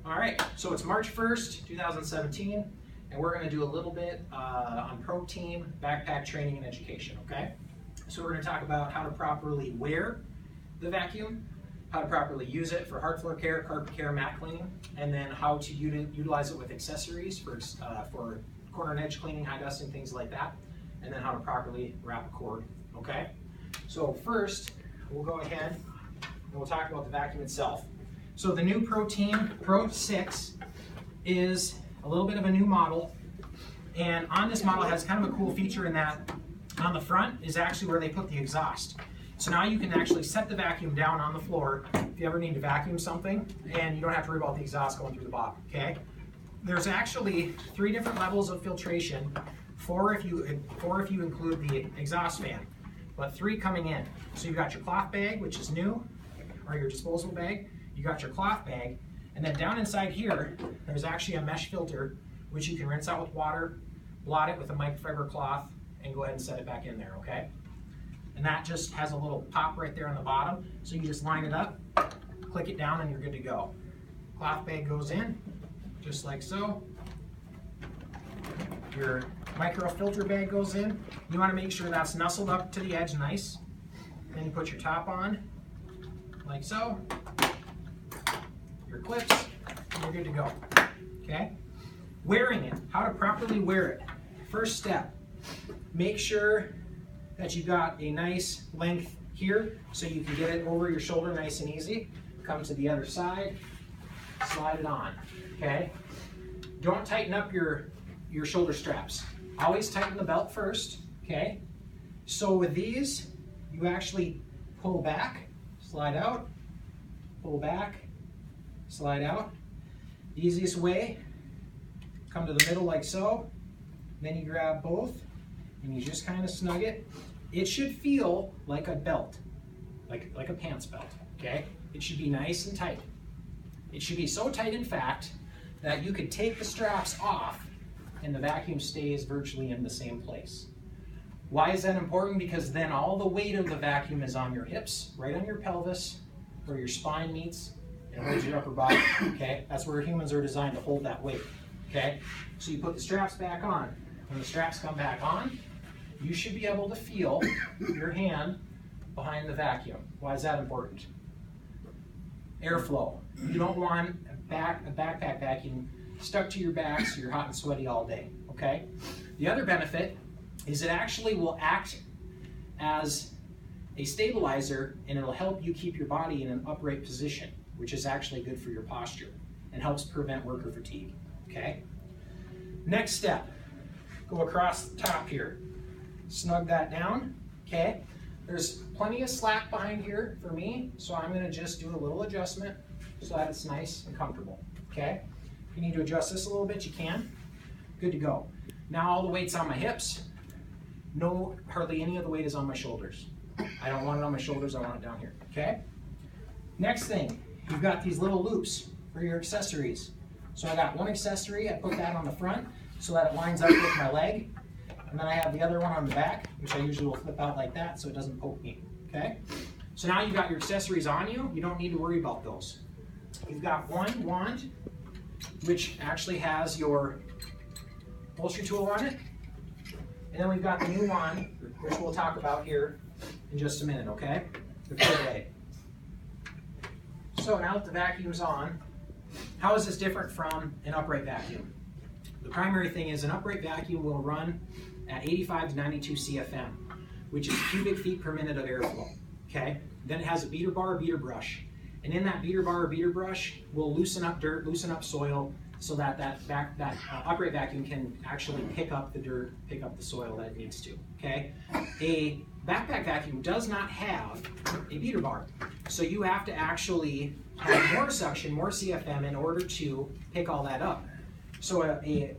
All right, so it's March 1st, 2017, and we're going to do a little bit on pro team backpack training and education, okay? So we're going to talk about how to properly wear the vacuum, how to properly use it for hard floor care, carpet care, mat cleaning, and then how to utilize it with accessories for corner and edge cleaning, high dusting, things like that, and then how to properly wrap a cord, okay? So first, we'll go ahead and we'll talk about the vacuum itself. So the new Pro Team Pro 6 is a little bit of a new model, and on this model it has kind of a cool feature in that on the front is actually where they put the exhaust. So now you can actually set the vacuum down on the floor if you ever need to vacuum something, and you don't have to worry about the exhaust going through the bottom, okay? There's actually 3 different levels of filtration, 4 if you include the exhaust fan, but 3 coming in. So you've got your cloth bag, which is new, or your disposable bag. You got your cloth bag, and then down inside here, there's actually a mesh filter, which you can rinse out with water, blot it with a microfiber cloth, and go ahead and set it back in there, okay? And that just has a little pop right there on the bottom, so you just line it up, click it down, and you're good to go. Cloth bag goes in, just like so. Your micro filter bag goes in. You want to make sure that's nestled up to the edge nice. Then you put your top on, like so. Your clips, and you're good to go, okay? Wearing it, how to properly wear it. First step, make sure that you've got a nice length here so you can get it over your shoulder nice and easy. Come to the other side, slide it on, okay? Don't tighten up your shoulder straps. Always tighten the belt first, okay? So with these, you actually pull back, slide out, pull back, slide out. The easiest way, come to the middle like so, then you grab both and you just kind of snug it. It should feel like a belt, like a pants belt, okay? It should be nice and tight. It should be so tight, in fact, that you could take the straps off and the vacuum stays virtually in the same place. Why is that important? Because then all the weight of the vacuum is on your hips, right on your pelvis, where your spine meets, and holds your upper body, okay? That's where humans are designed to hold that weight, okay? So you put the straps back on. When the straps come back on, you should be able to feel your hand behind the vacuum. Why is that important? Airflow. You don't want a backpack vacuum stuck to your back so you're hot and sweaty all day, okay? The other benefit is it actually will act as a stabilizer, and it'll help you keep your body in an upright position, which is actually good for your posture and helps prevent worker fatigue, okay? Next step, go across the top here. Snug that down, okay? There's plenty of slack behind here for me, so I'm gonna just do a little adjustment so that it's nice and comfortable, okay? If you need to adjust this a little bit, you can. Good to go. Now all the weight's on my hips. No, hardly any of the weight is on my shoulders. I don't want it on my shoulders, I want it down here, okay? Next thing, you've got these little loops for your accessories. So I got one accessory, I put that on the front so that it lines up with my leg. And then I have the other one on the back, which I usually will flip out like that so it doesn't poke me, okay? So now you've got your accessories on you, you don't need to worry about those. You've got one wand, which actually has your upholstery tool on it. And then we've got the new wand, which we'll talk about here in just a minute, okay? The blade. So now that the vacuum's on, how is this different from an upright vacuum? The primary thing is an upright vacuum will run at 85 to 92 CFM, which is cubic feet per minute of airflow, okay? Then it has a beater bar or beater brush. And in that beater bar or beater brush, we'll loosen up dirt, loosen up soil, so that upright vacuum can actually pick up the dirt, pick up the soil that it needs to, okay? A backpack vacuum does not have a beater bar, so you have to actually have more suction, more CFM in order to pick all that up. So a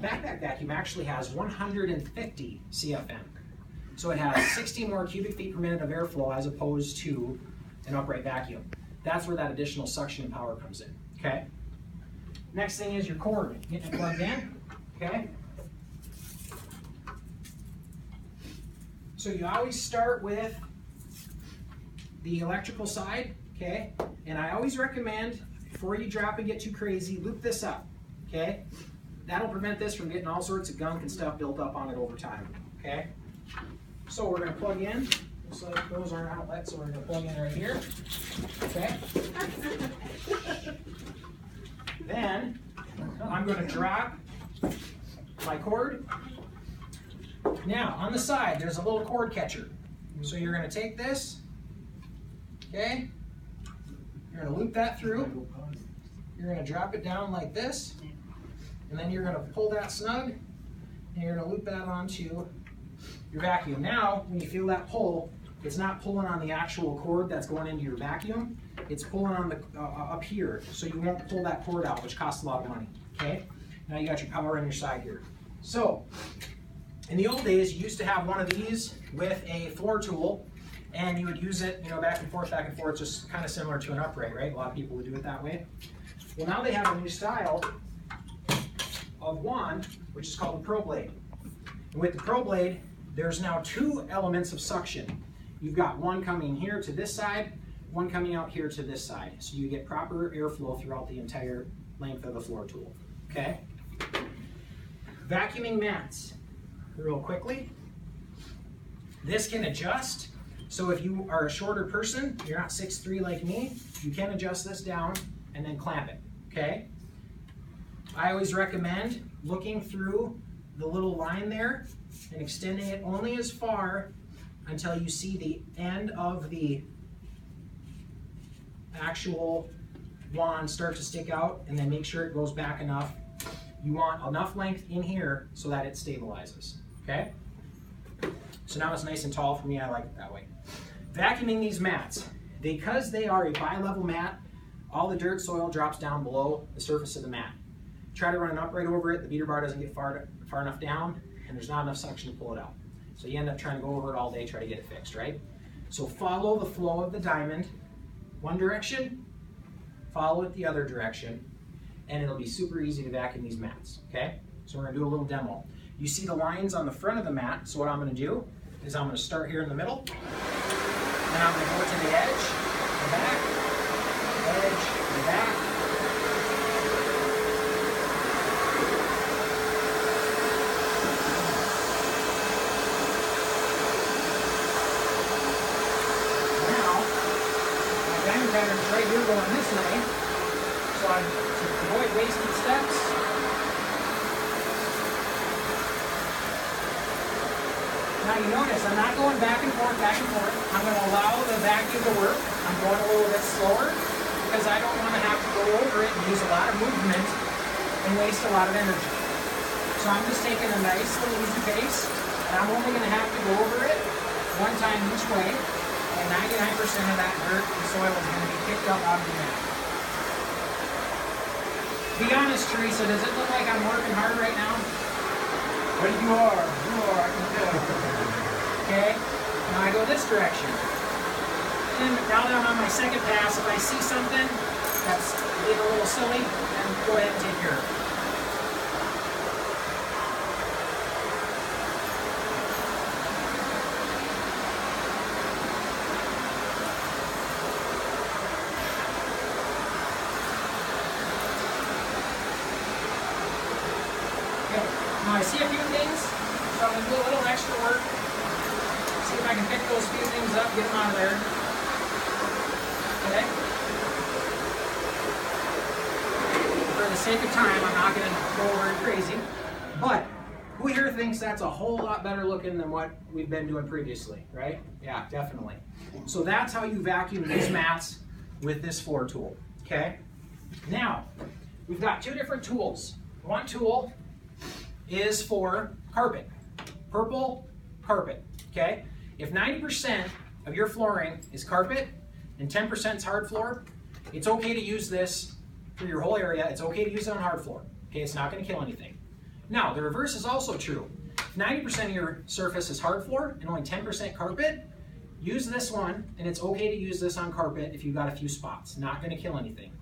backpack vacuum actually has 150 CFM. So it has 60 more cubic feet per minute of airflow as opposed to an upright vacuum. That's where that additional suction and power comes in, okay? Next thing is your cord, getting it plugged in, okay? So you always start with the electrical side, okay? And I always recommend before you drop and get too crazy, loop this up, okay? That'll prevent this from getting all sorts of gunk and stuff built up on it over time, okay? So we're gonna plug in. Looks like those aren't outlets, so we're gonna plug in right here, okay? Then I'm gonna drop my cord. Now, on the side, there's a little cord catcher. So you're gonna take this, okay? You're gonna loop that through. You're gonna drop it down like this. And then you're gonna pull that snug, and you're gonna loop that onto your vacuum. Now, when you feel that pull, it's not pulling on the actual cord that's going into your vacuum. It's pulling on the up here, so you won't pull that cord out, which costs a lot of money, okay? Now you got your power on your side here. So, in the old days, you used to have one of these with a floor tool, and you would use it, back and forth, just kind of similar to an upright, right? A lot of people would do it that way. Well, now they have a new style of wand, which is called the Pro Blade. And with the Pro Blade, there's now two elements of suction. You've got one coming here to this side, one coming out here to this side. So you get proper airflow throughout the entire length of the floor tool, okay? Vacuuming mats, real quickly. This can adjust. So if you are a shorter person, you're not 6'3" like me, you can adjust this down and then clamp it, okay? I always recommend looking through the little line there and extending it only as far until you see the end of the actual wand start to stick out, and then make sure it goes back enough. You want enough length in here so that it stabilizes, okay? So now it's nice and tall for me, I like it that way. Vacuuming these mats, because they are a bi-level mat, all the dirt soil drops down below the surface of the mat. Try to run an upright over it, the beater bar doesn't get far enough down, and there's not enough suction to pull it out. So you end up trying to go over it all day, try to get it fixed, right? So follow the flow of the diamond, one direction, follow it the other direction, and it'll be super easy to vacuum these mats, okay? So we're gonna do a little demo. You see the lines on the front of the mat, so what I'm gonna do is I'm gonna start here in the middle, then I'm gonna go to the edge, the back, edge, the back. Pattern's right here going this way, so I avoid wasted steps. Now you notice I'm not going back and forth. I'm going to allow the vacuum to work. I'm going a little bit slower because I don't want to have to go over it and use a lot of movement and waste a lot of energy. So I'm just taking a nice little easy pace, and I'm only going to have to go over it one time each way. And 99% of that dirt and soil is going to be picked up out of the mat. Be honest, Teresa, does it look like I'm working hard right now? Well, you are, I can tell. Okay, now I go this direction. And now that I'm on my second pass, if I see something that's getting a little silly, then go ahead and take care of it. Now I see a few things, so I'm going to do a little extra work. See if I can pick those few things up, get them out of there. Okay? For the sake of time, I'm not going to go over it crazy. But who here thinks that's a whole lot better looking than what we've been doing previously, right? Yeah, definitely. So that's how you vacuum these mats with this floor tool, okay? Now, we've got two different tools. One tool is for carpet, purple carpet, okay? If 90% of your flooring is carpet and 10% is hard floor, it's okay to use this for your whole area. It's okay to use it on hard floor, okay? It's not gonna kill anything. Now, the reverse is also true. If 90% of your surface is hard floor and only 10% carpet, use this one, and it's okay to use this on carpet if you've got a few spots. Not gonna kill anything.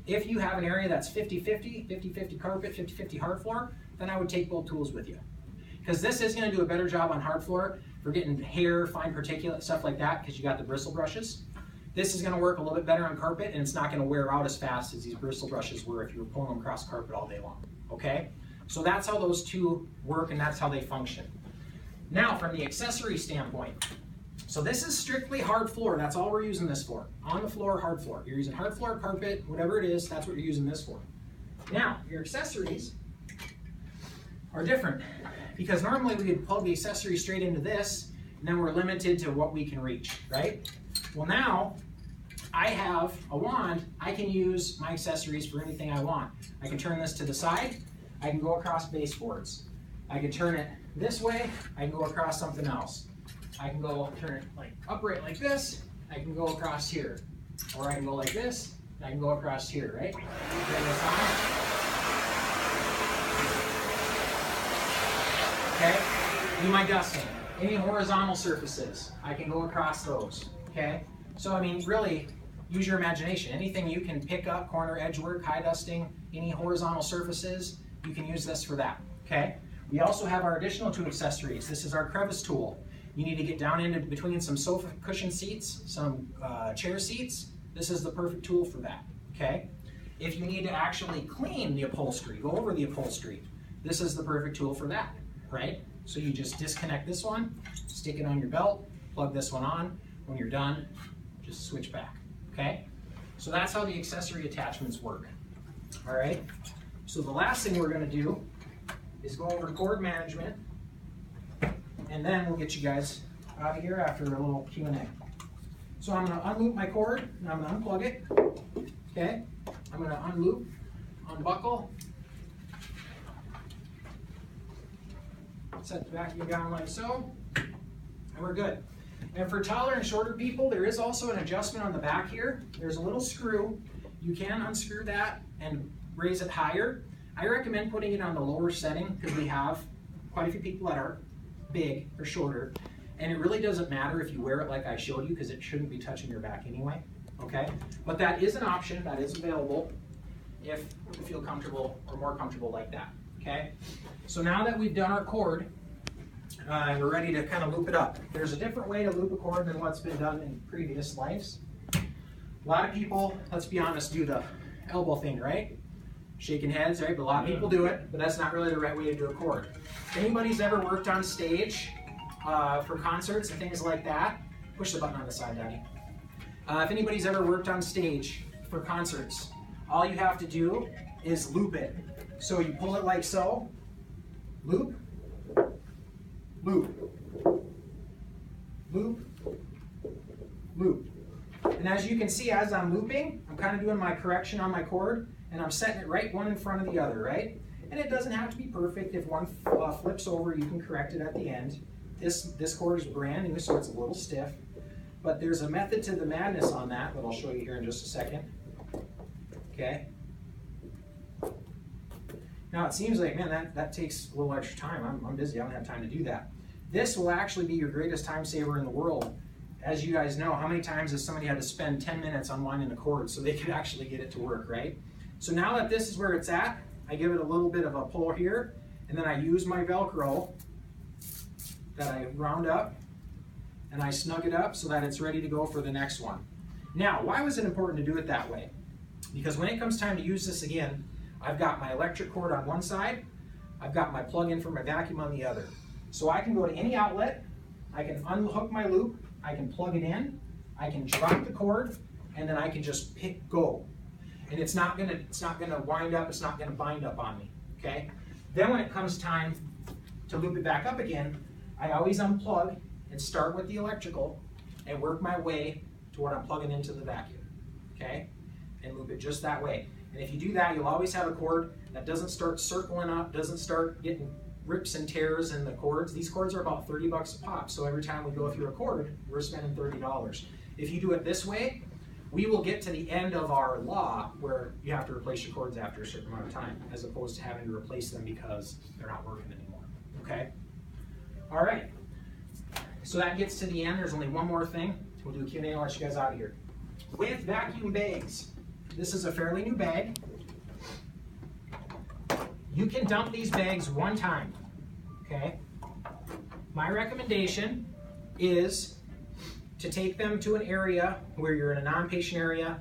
If you have an area that's 50-50, 50-50 carpet, 50-50 hard floor, then I would take both tools with you. Because this is going to do a better job on hard floor for getting hair, fine particulate, stuff like that, because you got the bristle brushes. This is going to work a little bit better on carpet, and it's not going to wear out as fast as these bristle brushes were if you were pulling them across carpet all day long. Okay? So that's how those two work, and that's how they function. Now, from the accessory standpoint, so this is strictly hard floor. That's all we're using this for. On the floor, hard floor. You're using hard floor, carpet, whatever it is, that's what you're using this for. Now, your accessories are different because normally we would plug the accessory straight into this, and then we're limited to what we can reach, right? Well, now I have a wand. I can use my accessories for anything I want. I can turn this to the side. I can go across baseboards. I can turn it this way. I can go across something else. I can go turn it like upright like this. I can go across here. Or I can go like this. And I can go across here, right? Turn this on. Okay? Do my dusting. Any horizontal surfaces, I can go across those. Okay? So, I mean, really, use your imagination. Anything you can pick up, corner, edge work, high dusting, any horizontal surfaces, you can use this for that. Okay? We also have our additional two accessories. This is our crevice tool. You need to get down into between some sofa cushion seats, some chair seats. This is the perfect tool for that. Okay? If you need to actually clean the upholstery, go over the upholstery, this is the perfect tool for that, right? So you just disconnect this one, stick it on your belt, plug this one on. When you're done, just switch back, okay? So that's how the accessory attachments work, all right? So the last thing we're gonna do is go over cord management, and then we'll get you guys out of here after a little Q&A. So I'm gonna unloop my cord, and I'm gonna unplug it, okay? I'm gonna unloop, unbuckle, set the vacuum down like so, and we're good. And for taller and shorter people, there is also an adjustment on the back here. There's a little screw. You can unscrew that and raise it higher. I recommend putting it on the lower setting because we have quite a few people that are big or shorter. And it really doesn't matter if you wear it like I showed you because it shouldn't be touching your back anyway. Okay? But that is an option that is available if you feel comfortable or more comfortable like that. Okay? So now that we've done our cord, and we're ready to kind of loop it up. There's a different way to loop a cord than what's been done in previous lives. A lot of people, let's be honest, do the elbow thing, right? Shaking heads, right? But a lot of people do it, but that's not really the right way to do a cord. If anybody's ever worked on stage for concerts and things like that, push the button on the side, Daddy. If anybody's ever worked on stage for concerts, all you have to do is loop it. So you pull it like so, loop, loop, loop, loop. And as you can see, as I'm looping, I'm kind of doing my correction on my cord, and I'm setting it right one in front of the other, right? And it doesn't have to be perfect. If one flips over, you can correct it at the end. This cord is brand new, so it's a little stiff. But there's a method to the madness on that I'll show you here in just a second. Okay? Now it seems like, man, that takes a little extra time. I'm busy, I don't have time to do that. This will actually be your greatest time saver in the world. As you guys know, how many times has somebody had to spend 10 minutes unwinding a cord so they could actually get it to work, right? So now that this is where it's at, I give it a little bit of a pull here, and then I use my Velcro that I round up, and I snug it up so that it's ready to go for the next one. Now, why was it important to do it that way? Because when it comes time to use this again, I've got my electric cord on one side, I've got my plug-in for my vacuum on the other. So I can go to any outlet, I can unhook my loop, I can plug it in, I can drop the cord, and then I can just pick go. And it's not gonna wind up, it's not gonna bind up on me, okay? Then when it comes time to loop it back up again, I always unplug and start with the electrical and work my way to what I'm plugging into the vacuum, okay? And loop it just that way. And if you do that, you'll always have a cord that doesn't start circling up, doesn't start getting rips and tears in the cords. These cords are about 30 bucks a pop, so every time we go through a cord, we're spending $30. If you do it this way, we will get to the end of our law where you have to replace your cords after a certain amount of time, as opposed to having to replace them because they're not working anymore, okay? All right, so that gets to the end. There's only one more thing. We'll do a Q&A and I'll let you guys out of here. With vacuum bags, this is a fairly new bag. You can dump these bags one time, okay? My recommendation is to take them to an area where you're in a non-patient area,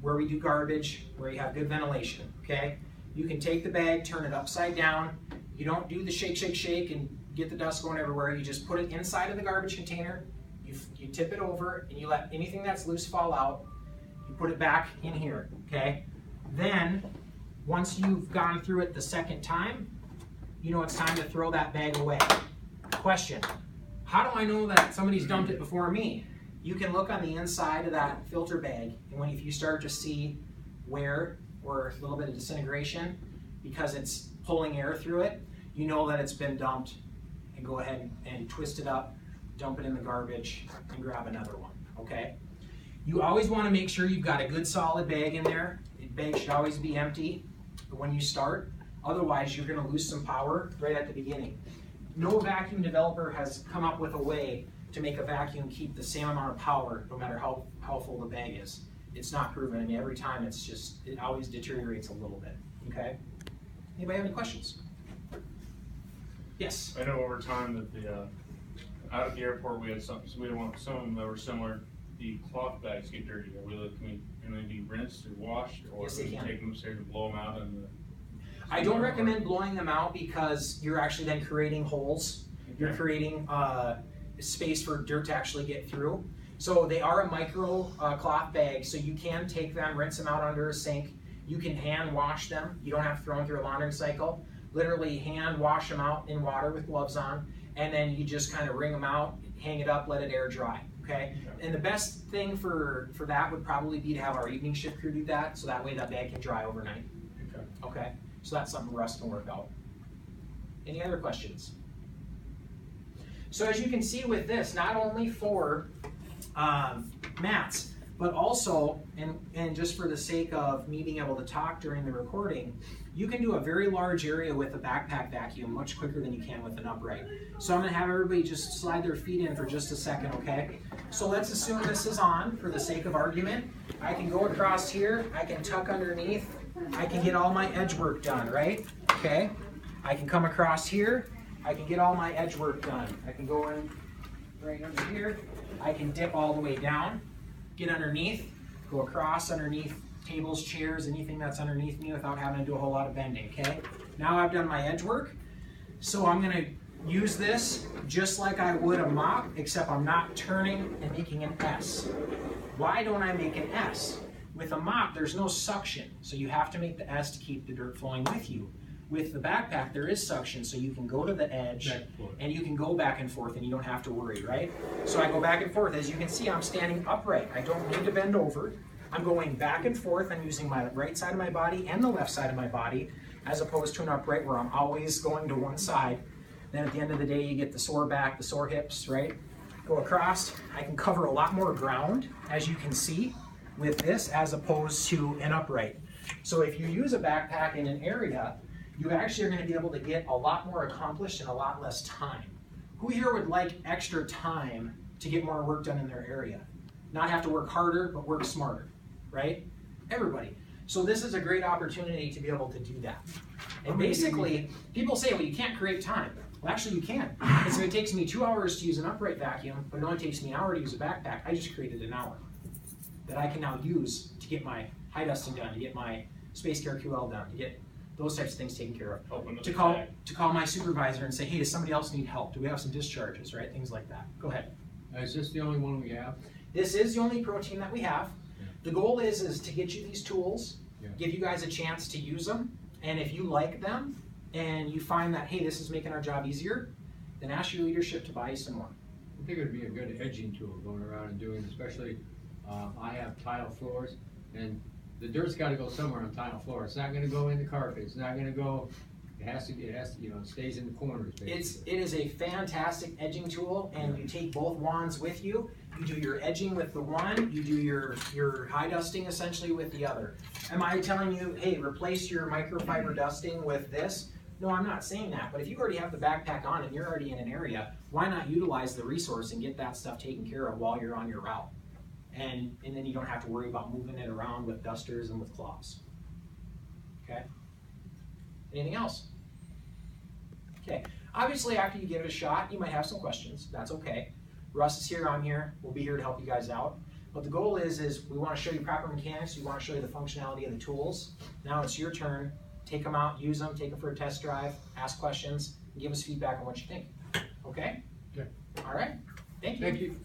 where we do garbage, where you have good ventilation, okay? You can take the bag, turn it upside down. You don't do the shake, shake, shake and get the dust going everywhere. You just put it inside of the garbage container, you tip it over, and you let anything that's loose fall out. You put it back in here, okay? Then, once you've gone through it the second time, you know it's time to throw that bag away. Question, how do I know that somebody's dumped it before me? You can look on the inside of that filter bag, and if you start to see wear or a little bit of disintegration because it's pulling air through it, you know that it's been dumped, and go ahead and twist it up, dump it in the garbage, and grab another one, okay? You always want to make sure you've got a good solid bag in there. The bag should always be empty when you start, otherwise you're going to lose some power right at the beginning. No vacuum developer has come up with a way to make a vacuum keep the same amount of power no matter how full the bag is. It's not proven. I mean, every time it always deteriorates a little bit, okay? Anybody have any questions? Yes? I know over time that the out at the airport we had some of them that were similar. The cloth bags get dirty. Can they be rinsed or washed, or Yes, they can. take them upstairs and blow them out? I don't recommend blowing them out because you're actually then creating holes. You're creating space for dirt to actually get through. So they are a micro cloth bag, so you can take them, rinse them out under a sink. You can hand wash them. You don't have to throw them through a laundering cycle. Literally hand wash them out in water with gloves on, and then you just kind of wring them out, hang it up, let it air dry. Okay? And the best thing for that would probably be to have our evening shift crew do that, so that way that bag can dry overnight. Okay? So that's something Russ can work out. Any other questions? So as you can see with this, not only for mats, but also, and just for the sake of me being able to talk during the recording, you can do a very large area with a backpack vacuum much quicker than you can with an upright. So I'm going to have everybody just slide their feet in for just a second, okay? So let's assume this is on for the sake of argument. I can go across here, I can tuck underneath, I can get all my edge work done, right? Okay? I can come across here, I can get all my edge work done. I can go in right under here, I can dip all the way down, get underneath, go across underneath tables, chairs, anything that's underneath me without having to do a whole lot of bending, okay? Now I've done my edge work, so I'm gonna use this just like I would a mop, except I'm not turning and making an S. Why don't I make an S? With a mop, there's no suction, so you have to make the S to keep the dirt flowing with you. With the backpack, there is suction, so you can go to the edge and you can go back and forth and you don't have to worry, right? So I go back and forth. As you can see, I'm standing upright. I don't need to bend over. I'm going back and forth. I'm using my right side of my body and the left side of my body, as opposed to an upright where I'm always going to one side. Then at the end of the day, you get the sore back, the sore hips, right? Go across. I can cover a lot more ground, as you can see, with this, as opposed to an upright. So if you use a backpack in an area, you actually are going to be able to get a lot more accomplished in a lot less time. Who here would like extra time to get more work done in their area? Not have to work harder, but work smarter, right? Everybody. So this is a great opportunity to be able to do that. And basically, people say, well, you can't create time. Well, actually, you can. Because if it takes me 2 hours to use an upright vacuum, but it only takes me an hour to use a backpack, I just created an hour that I can now use to get my high dusting done, to get my space care QL done, to get those types of things taken care of. To call my supervisor and say, hey, does somebody else need help? Do we have some discharges, right? Things like that. Go ahead. Is this the only one we have? This is the only protein that we have. Yeah. The goal is to get you these tools, give you guys a chance to use them, and if you like them and you find that, hey, this is making our job easier, then ask your leadership to buy you some more. I think it would be a good edging tool going around and doing, especially I have tile floors, and the dirt's got to go somewhere on tile floor. It's not going to go in the carpet. It's not going to go. It has to, you know, it stays in the corners. Basically. It is a fantastic edging tool, and you take both wands with you. You do your edging with the one, you do your high dusting essentially with the other. Am I telling you, hey, replace your microfiber dusting with this? No, I'm not saying that, but if you already have the backpack on and you're already in an area, why not utilize the resource and get that stuff taken care of while you're on your route? And then you don't have to worry about moving it around with dusters and with cloths. Okay? Anything else? Okay. Obviously, after you give it a shot, you might have some questions. That's okay. Russ is here, I'm here, we'll be here to help you guys out. But the goal is we want to show you proper mechanics, we want to show you the functionality of the tools. Now it's your turn, take them out, use them, take them for a test drive, ask questions, and give us feedback on what you think. Okay? Okay. All right, thank you. Thank you.